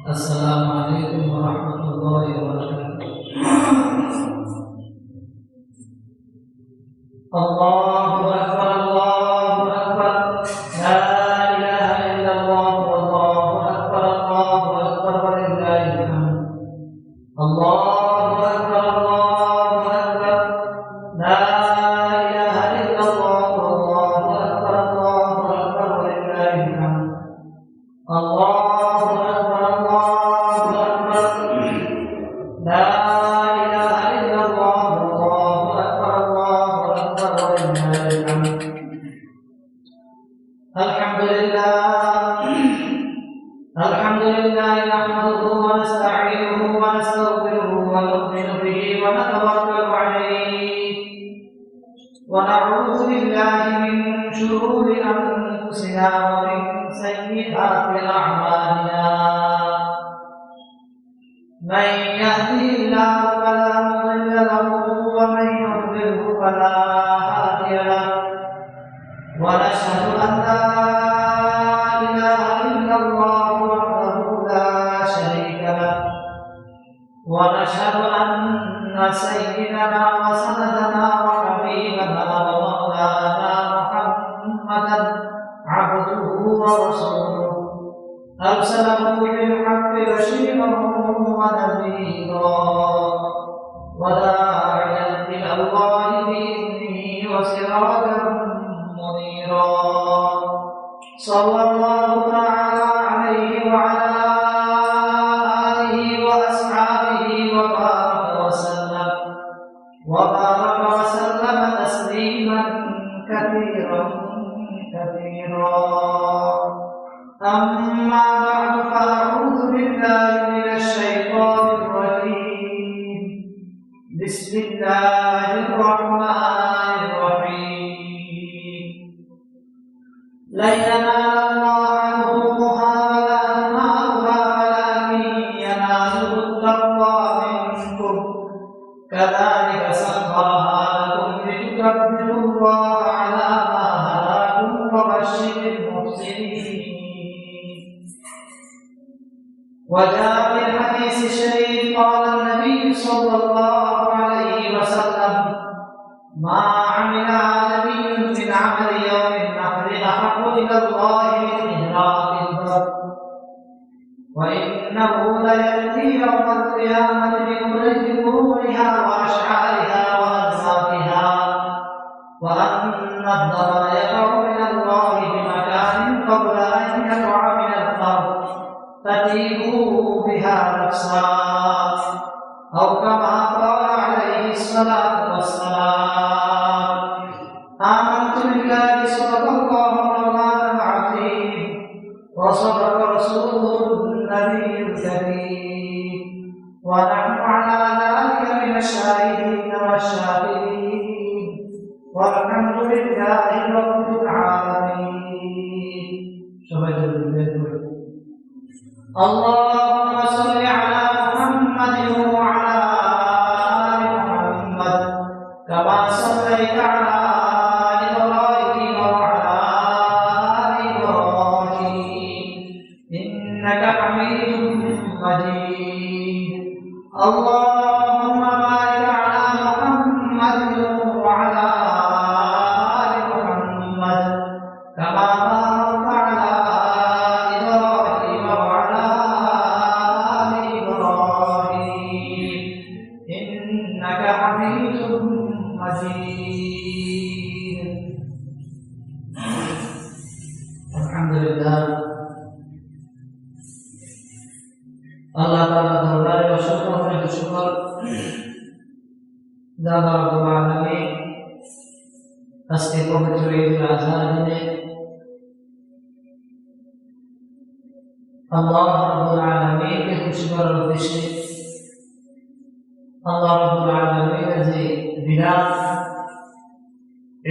السلام عليكم ورحمة الله وبركاته. الله أكبر الله أكبر لا إله إلا الله والله أكبر الله أكبر ولله الحمد. الله أكبر الله أكبر لا إله إلا الله والله أكبر الله أكبر ولله الحمد. الله أكبر الله أكبر لا إله إلا الله والله أكبر الله أكبر ولله الحمد. الحمد لله نحمده ونستعينه ونستغفره ونؤمن به ونتوكل عليه ونعوذ بالله من شرور أنفسنا ومن سيئات أعمالنا. من يهده الله فلا مضل له ومن يضلله فلا هادي له ونشهد أن لا إله إلا الله وحده لا شريك له ونشهد أن سيدنا وسندنا وحبيبنا ومولانا محمدا عبده ورسوله أرسله بالحق بشيرا ونذيرا وداعيا إلى الله بإذنه وسراجا منيرا. صلى الله تعالى عليه وعلى آله وأصحابه وبارك وسلم تسليما كثيرا. أما بعد فأعوذ بالله من الشيطان الرجيم. بسم الله الرحمن الرحيم. لن ينال الله لحومها ولا دماؤها ولكن يناله التقوى منكم كذلك سخرها لكم لتكبروا الله على ما هداكم وبشر المحسنين. وجاء في الحديث الشريف قال النبي صلى الله عليه وسلم: ما عمل آدمي من عمل يوم النحر أحب إلى الله من إهراق البر وإنه ليأتي يوم القيامة بمدرج ظهورها وأشعارها وأنصافها وأن الضرر يقع من الله بمكان قبل أن يقع من الأرض فتيبوا بها نفسا أو كما قال عليه الصلاة والسلام. آمنت بالله صدق الله مولانا العظيم وصدق رسوله النبي الكريم ونحن على ذلك من الشاهدين والشاكرين والحمد لله رب العالمين. اللهم صل على محمد وعلى آل محمد كما صليت على إبراهيم وعلى آل إبراهيم إنك حميد مجيد. اللهم بارك على محمد وعلى آل محمد كما باركت على إبراهيم وعلى آل إبراهيم إنك حميد مجيد. الحمد لله. আল্লাহ তাআলা দরবারে অসংখ্য শুকর যার রব্বুল আলামিন আজকে পবিত্র ঈদুল আযহা দিনে আল্লাহ রাব্বুল আলামিনকে খুশি করার উদ্দেশ্যে আল্লাহ রাব্বুল আলামিনের যে বিরাট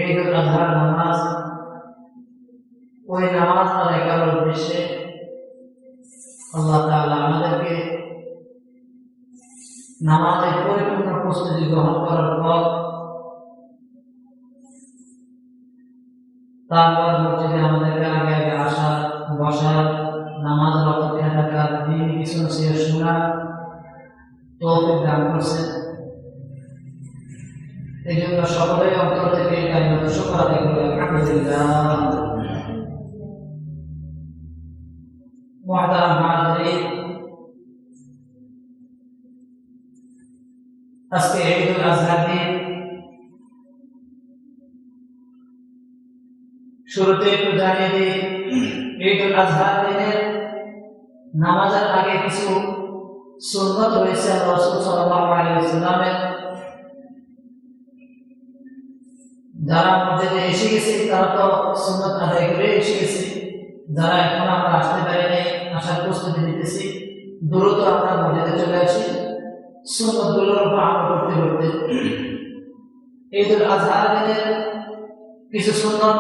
ঈদুল আযহার নামাজ ওই নামাজ আদায় করার উদ্দেশ্যে আল্লাহ তাআলা আমাদেরকে নামাজের পরিপূর্ণ প্রস্তুতি গ্রহণ করার পর তারপর মসজিদে আমাদেরকে আগে আসা বসার নামাজ অপেক্ষা থাকার দিন কিছু নসিহত শোনা তৌফিক দান করছেন। এই জন্য সকলেই অন্তর থেকে কালিমাত শুকর আদায় করি আলহামদুলিল্লাহ। মুহতারাম হাজিরিন, আজকে ঈদুল আজহার দিন। শুরুতে একটু জানিয়ে দিই, ঈদুল আজহার দিনের নামাজের আগে কিছু সুন্নত রয়েছে রাসূল সাল্লাল্লাহু আলাইহি ওয়াসাল্লামের। যারা মসজিদে এসে গেছে তারা তো সুন্নত আদায় করে এসে গেছে, যারা এখন আমরা আসতে পারি নাই, আসার প্রস্তুতি নিতেছি, দ্রুত আমরা মসজিদে চলে আসি সুন্নত গুলোর উপর আমল করতে করতে। ঈদুল আজহার দিনের কিছু সুন্নত,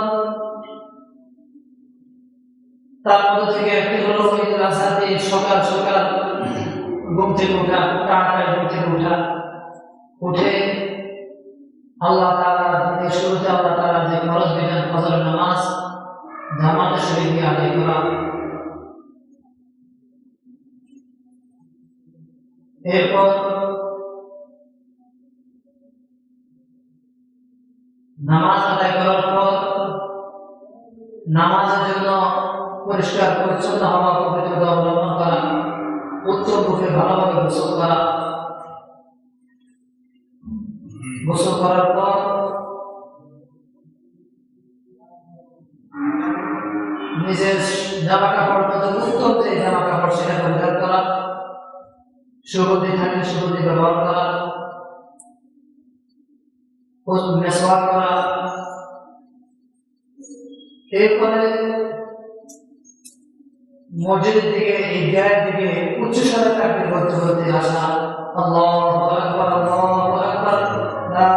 তার মধ্যে থেকে একটি হলো ঈদুল আজহার দিন সকাল সকাল ঘুম থেকে ওঠা, তাড়াতাড়ি ঘুম থেকে ওঠা, উঠে আল্লাহ তাআলার দিনের শুরুতে আল্লাহ তাআলার যে ফরজ বিধান ফজরের নামাজ জামাতের সহিত আদায় করা। এরপর নামাজ আদায় করার পর নামাজের জন্য পরিষ্কার পরিচ্ছন্ন হওয়া, পবিত্রতা অবলম্বন করা, উত্তম রূপে ভালোভাবে গোসল করা। গোসল করার পর নিজের জামা কাপড় মধ্যে উত্তম যে জামা কাপড় সেটা পরিধান করা, সুগন্ধি থাকলে সুগন্ধি ব্যবহার করা, মেসওয়াক করা। এরপরে মসজিদের দিকে, ঈদগাহের দিকে উচ্চস্বরে তাকবীর বলতে বলতে আসা, আল্লাহু আকবার আল্লাহু আকবার, লা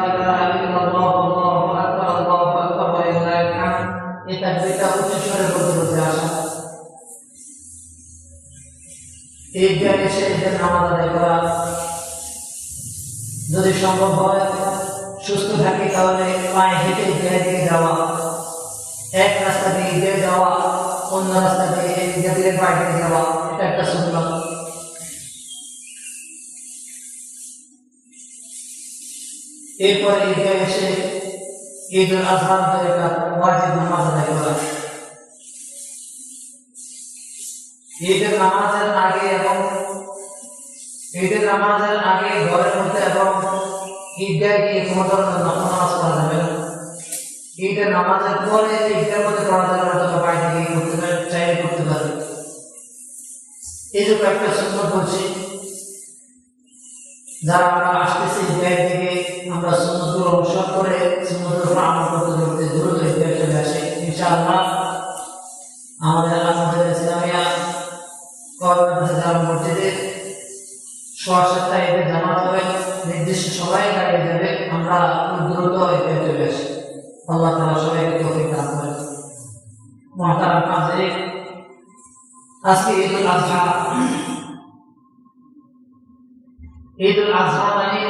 ইলাহা ইল্লাল্লাহ আল্লাহু আকবার আল্লাহু আকবার ওয়া লিল্লাহিল হামদ। এই তাকবীরটা উচ্চস্বরে বলতে বলতে আসা। ঈদগাহে এসে ঈদের নামাজ আদায় করা। যদি সম্ভব হয়, সুস্থ থাকি তাহলে পায়ে হেঁটে ঈদগাহের দিকে যাওয়া, এক রাস্তা দিয়ে ঈদগাহে যাওয়া, অন্য রাস্তা দিয়ে ঈদগাহের বাইরে যাওয়া, এটা একটা সুন্নাত। এরপরে ঈদগাহে এসে ঈদুল আজহার তরিকাত ওয়াজিব নামাজ আদায় করা। ঈদের নামাজের আগে এবং ঈদের নামাজের আগে ঘরের মধ্যে এবং ঈদগাহে গিয়ে কোনো ধরনের নফল নামাজ পড়া যাবে না। ঈদের নামাজের পরে ঈদের মধ্যে পড়া যাবে না, তবে বাইরে গিয়ে করতে পারে, চাইলে করতে পারে। এই যে কয়েকটা সুন্নত বলছি, যারা আমরা আসতেছি ঈদগাহের দিকে, আমরা সুন্নতগুলো অনুসরণ করে সুন্নতের উপর আমল করতে করতে দ্রুত ঈদগাহে চলে আসি। ইনশাআল্লাহ আমাদের ইসলামিয়া মসজিদে 6-7টা ঈদের জামাত হবে, নির্দিষ্ট সময়ে দাঁড়িয়ে যাবে, আমরা দ্রুত ঈদগাহে চলে আসি। আল্লাহ তাআলা সবাইকে তৌফিক দান করেন। মুহতারাম হাজিরিন, আজকে ঈদুল আজহা। ঈদুল আজহা মানে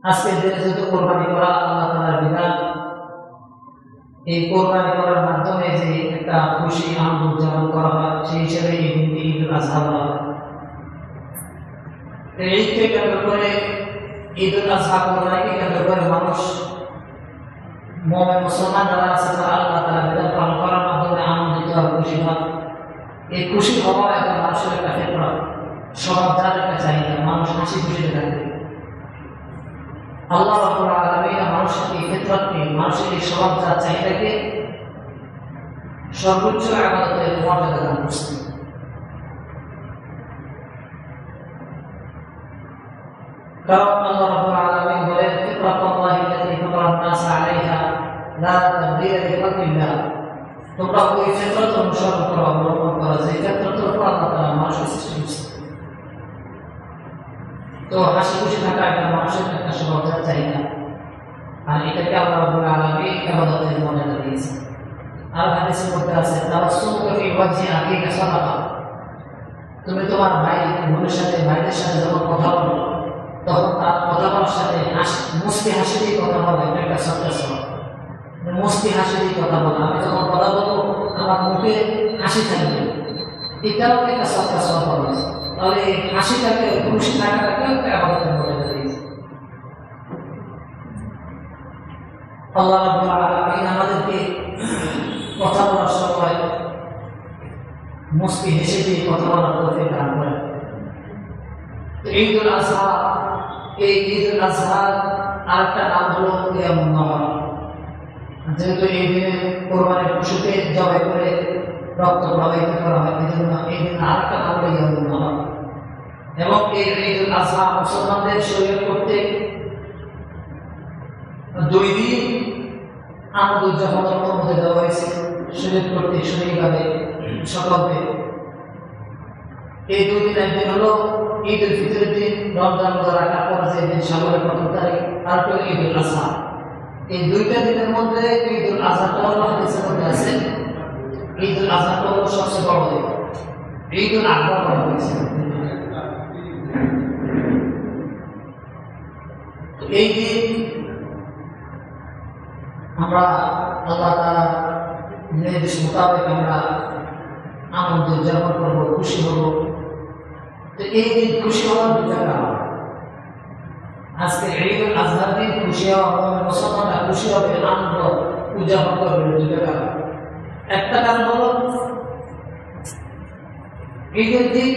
আজকের দিনে যেহেতু কোরবানি করা আল্লাহ তাআলার বিধান, এই কোরবানি করার মাধ্যমে যে একটা খুশি আনন্দ উদযাপন করা হয়, সেই হিসেবে এই দিনটি ঈদুল আজহা বলা হয়। এই ঈদকে কেন্দ্র করে, ঈদুল আজহা কোরবানিকে কেন্দ্র করে মানুষ, মুমিন মুসলমান যারা আছে তারা আল্লাহ তাআলার বিধান পালন করার মাধ্যমে আনন্দিত আর খুশি হয়। এই খুশি হওয়া একটা মানুষের একটা ফিতরা, স্বভাবজাত একটা চাহিদা, মানুষ হাসি খুশিতে থাকবে। আল্লাহ রাব্বুল আলামিন মানুষের এই ফিতরাতকে, মানুষের এই স্বভাবজাত চাহিদাকে সর্বোচ্চ ইবাদতের মর্যাদা দান করছেন। কারণ আল্লাহ রাব্বুল আলামিন বলেন, ফিতরাতুল্লাহি আল্লাতী ফাতারান নাস আলাইহা লা তাবদীলা লিখালকিল্লাহ। তোমরা ওই ফিতরাত অনুসরণ করো, অবলম্বন করো যে ফিতরাতের উপর আল্লাহ তাআলা মানুষকে সৃষ্টি করেছেন। তো হাসি খুশি থাকা একটা মানুষের একটা স্বভাবজাত চাহিদা, আর এটাকে আল্লাহ রাব্বুল আলামিন ইবাদতের মর্যাদা দিয়েছেন। আর হাদিসের মধ্যে আছে, তাবাসসুমুকা ফি ওয়াজহি আখিকা সাদাকা। তুমি তোমার ভাই বোনের সাথে, ভাইদের সাথে যখন কথা বলো, তখন তার কথা বলার সাথে মুস্কি হাসি দিয়ে কথা বলো, এটা একটা সত্য স্বভাব। মুস্কি হাসি দিয়ে কথা বলো, আমি যখন কথা বলবো আমার মুখে হাসি থাকবে, এটাও একটা সৎকার সব হবে। তাহলে এই হাসিটাকে খুশি থাকাটাকে একটা আবাদতের মধ্যে দিয়েছে। আল্লাহ রাব্বুল আলামিন আমাদেরকে কথা বলার সময় মুস্কি হেসে দিয়ে কথা বলার তৌফিক দান করেন। ঈদুল আজহা, এই ঈদুল আজহার আরেকটা নাম হলো ইয়ামুন নাহর। যেহেতু এই দিনে কোরবানির পশুকে জবাই করে রক্ত প্রবাহিত করা হয়, এই জন্য এই দিন আরেকটা নাম হলো ইয়ামুন নাহর। এবং এই ঈদুল আজহা মুসলমানদের শরীর করতে 2 দিন আনন্দ উদযাপনের মধ্যে দেওয়া হয়েছে। শরীর করতে শরীরভাবে সকলকে এই 2 দিন, একদিন হলো ঈদ উল ফিতরের দিন, রমজান রোজা রাখার পর যে দিন শাওয়ালের 1ম তারিখ, আর হলো ঈদুল আজহা। এই 2টা দিনের মধ্যে ঈদুল আজহাটা হলো হাদিসের মধ্যে আছে, ঈদুল আজহাটা হলো সবচেয়ে বড় দিন, ঈদুল আকবার বলা হয়েছে। এই দিন আমরা আল্লাহ তাআলা নির্দেশ মোতাবেক আমরা আনন্দ উদযাপন করবো, খুশি হব। তো এই দিন খুশি হওয়ার 2টা কারণ। আজকে ঈদুল আজহার দিন খুশি হওয়া, মুসলমানরা খুশি হবে, আনন্দ উদযাপন করবে 2টা কারণ। একটা কারণ হলো ঈদের দিন,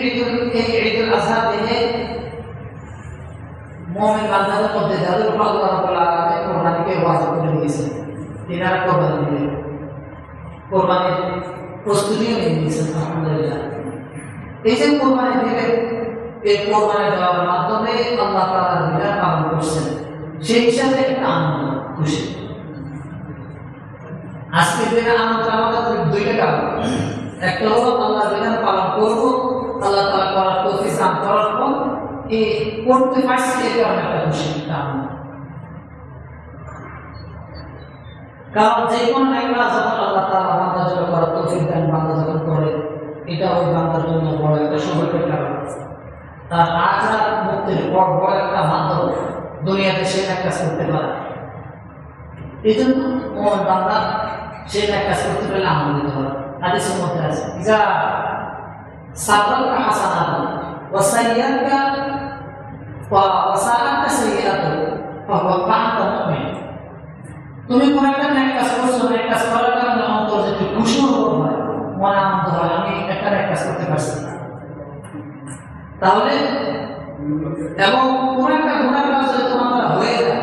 ঈদুল আজহার দিনে মুমিন বান্দাদের মধ্যে যাদের উপর আল্লাহ রাব্বুল আলামিন কোরবানিকে ওয়াজিব করে দিয়েছেন, তিনারা কোরবানি দিবেন, কোরবানির প্রস্তুতিও নিয়ে নিয়েছেন। আলহামদুলিল্লাহ, এই যে কোরবানি দিলেন, এই কোরবানি দেওয়ার মাধ্যমে আল্লাহ তাআলার বিধান পালন করছেন, সেই হিসাবে একটা আনন্দ খুশি। আজকের দিনে আনন্দ আমাদের 2টা কারণ। একটা হলো আল্লাহর বিধান পালন করবো, আল্লাহ তাআলা করার তৌফিক দান করার পর এই করতে পারছি, এটা একটা খুশি, একটা আনন্দ। কারণ যে কোনো একটা যখন আল্লাহ তাআলা বান্দার জন্য করার তৌফিক দেন, বান্দা যখন করে, এটা ওই বান্দার জন্য বড় একটা সৌভাগ্যের কারণ। তার আখেরাত মুক্তির বড় একটা মাধ্যম দুনিয়াতে সে এক কাজ করতে পারে। এই জন্য মুমিন বান্দা সে এক কাজ করতে পারলে আনন্দিত হয়। হাদিসের মধ্যে আছে, ইজা সাবাকা হাসানাতুন ওয়া সাইয়্যাতুকা ওয়া সাআকা সাইয়্যাতু ফাহুয়া কা'আতা মুমিন। তুমি কোন একটা নেক কাজ করছো, নেক কাজ করার কারণে অন্তর যে খুশি অনুভব হয়, মনে আনন্দ হয়, আমি একটা নেক কাজ করতে পারছি। তাহলে এবং কোন একটা গুনাহ কাজ যদি তোমার হয়ে যায়,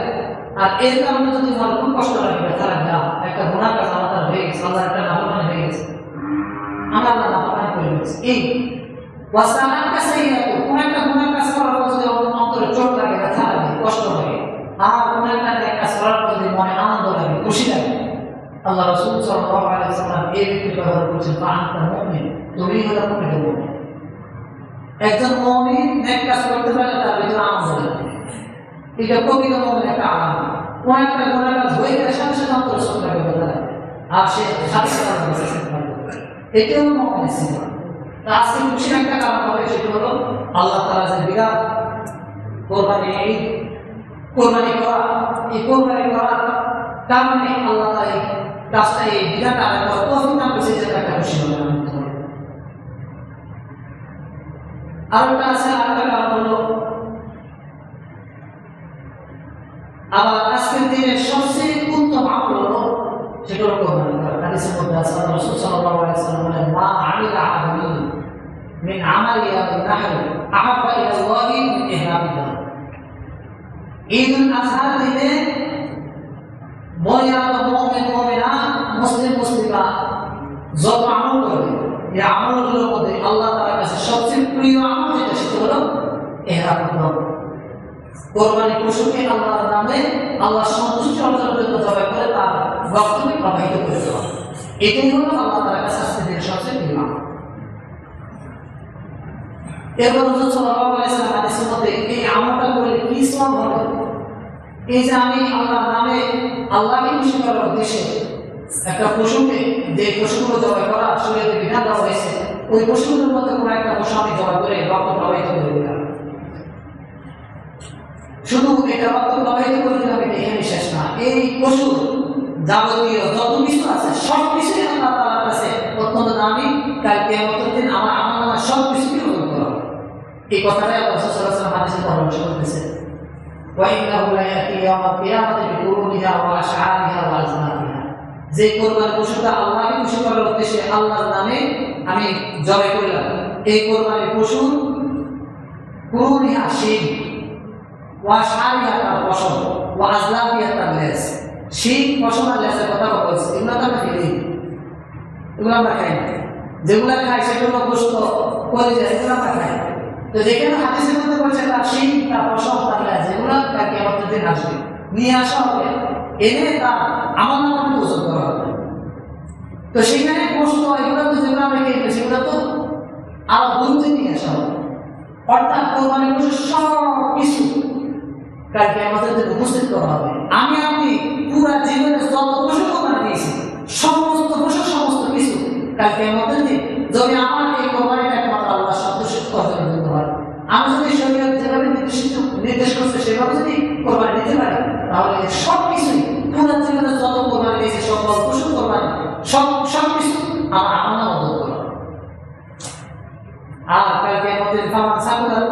আর এর কারণে যদি তোমার খুব কষ্ট লাগে, ব্যথা লাগে, একটা গুনাহ কাজ আমার হয়ে গেছে, আল্লাহ একটা নাফরমানি হয়ে গেছে, আমরা আল্লাহ নাফরমানি করে গেছি, এই ওয়াসাআকা সাইয়্যাতু, কোন একটা গুনাহ কাজ করার পর যদি অন্তরে চোট লাগে, ব্যথা লাগে, কষ্ট লাগে, আর কোন একটা নেক কাজ করার পর যদি মনে আনন্দ লাগে, খুশি লাগে, আল্লাহ রাসূল সাল্লাল্লাহু আলাইহি ওয়াসাল্লাম এই ব্যক্তির ব্যবহার করেছেন, ফাআনতা মুমিন, তুমি হলো মুমিন। একজন মুমিন নেক কাজ করতে পারলে তার ভিতরে আনন্দ লাগে, এটা প্রকৃত মুমিনের একটা আলামত। কোন একটা গুনাহ কাজ হয়ে গেলে সাথে সাথে অন্তরে চোট লাগে, ব্যথা লাগে, আর সে সাথে সাথে এটাও মুমিনের সিফাত। আজকে খুশির একটা কারণ হবে, সেটা হলো আল্লাহ তাআলা যে বিরাট কোরবানি, এই কোরবানি করা, এই কোরবানি করার কারণে আল্লাহ তাআলা এই কাজটা, এই বিরাট আদায় করা তৌফিক দান করেছে, যে একটা খুশি হবে, আনন্দিত হবে। আরেকটা আছে, আরেকটা কারণ হলো আবার আজকের দিনের সবচেয়ে উত্তম আমল হলো সেটা হলো কোরবানি করা। হাদিসের মধ্যে আছে, রাসূল সাল্লাল্লাহু আলাইহি ওয়াসাল্লাম বলেন, মা আমিলা আদমিন মিন আমালি ইয়াউমিন নাহর আহাব্বা ইলাল্লাহি মিন ইহরামিহি। ঈদুল আজহার দিনে মুমিন মুমিনা, মুসলিম মুসলিমা যত আমল করবে, এই আমলগুলোর মধ্যে আল্লাহ তাআলার কাছে সবচেয়ে প্রিয় আমল যেটা, সেটা হলো ইহরাম করা। কোরবানি পশুকে আল্লাহর নামে, আল্লাহর সন্তুষ্টি অর্জনের জন্য জবাই করে তার রক্তকে প্রবাহিত করে দেওয়া, এটাই হলো আল্লাহ তাআলার কাছে আজকের দিনের সবচেয়ে প্রিয় আমল। এরপর রাসূল সাল্লাল্লাহু আলাইহি ওয়াসাল্লাম হাদিসের মধ্যে এই আমলটা করলে কি সওয়াব হবে, এই যে আমি আল্লাহর নামে আল্লাহকে খুশি করার উদ্দেশ্যে একটা পশুকে, যে পশুগুলো জবাই করা শরীয়তে বিধান দেওয়া হয়েছে, ওই পশুগুলোর মধ্যে কোনো একটা পশু আমি জবাই করে রক্ত প্রবাহিত করে দিলাম, শুধু এটা রক্ত প্রবাহিত করে দিলাম, এটা এখানে শেষ না। এই পশু যাবতীয় যত কিছু আছে সব কিছুই আল্লাহ তাআলার কাছে অত্যন্ত দামি। কাল কিয়ামতের দিন আমার এই কথাটাই আল্লাহ রাসূল সাল্লাল্লাহু আলাইহি ওয়াসাল্লাম হাদিসে পরামর্শ করতেছেন। ওয়া ইন্নাহু লা ইয়াতি ইয়াওমাল কিয়ামাতি বিকুরুনিহা ওয়া আশআরিহা ওয়া আজমাতিহা, যে কোরবানি পশুটা আল্লাহকে খুশি করার উদ্দেশ্যে আল্লাহর নামে আমি জবাই করলাম, এই কোরবানির পশু কুরুনিহা শিং, ওয়া আশআরিহা তার পশম, ওয়া আজলামিহা তার লেজ। শিং, পশম আর লেজের কথা বলছি, এগুলো তো আমরা ফেলি, এগুলো আমরা খাই না। যেগুলো খাই সেগুলো গোশত করে যায়, এগুলো আমরা খাই। তো যেখানে হাদিসের মধ্যে বলছে তার শিং, তার পশম, তার লেজ, এগুলো তার কিয়ামতের দিন আসবে, নিয়ে আসা হবে, এনে তার আমলনামাতে ওজন করা হবে। তো সেখানে গোশত এগুলো তো যেগুলো আমরা খেয়ে সেগুলো তো আরো গুনতে নিয়ে আসা হবে। অর্থাৎ কোরবানির পশু সব কিছু কাল কিয়ামতের দিন উপস্থিত করা হবে। আমি আপনি পুরা জীবনে যত পশু কোরবানি দিয়েছি, সমস্ত পশু সমস্ত কিছু কাল কিয়ামতের দিন যদি আমার এই কোরবানিটা একমাত্র আল্লাহর সন্তুষ্ট অর্জনের জন্য হয়, আমি যদি শরীয়ত যেভাবে নির্দেশ করছে সেভাবে যদি কোরবানি দিতে পারি, তাহলে সব কিছুই পুরা জীবনে যত কোরবানি দিয়েছি সকল পশু কোরবানি সব কিছু আমার আমল নামা করবে। আর কাল কিয়ামতের ফামান সাকুলাত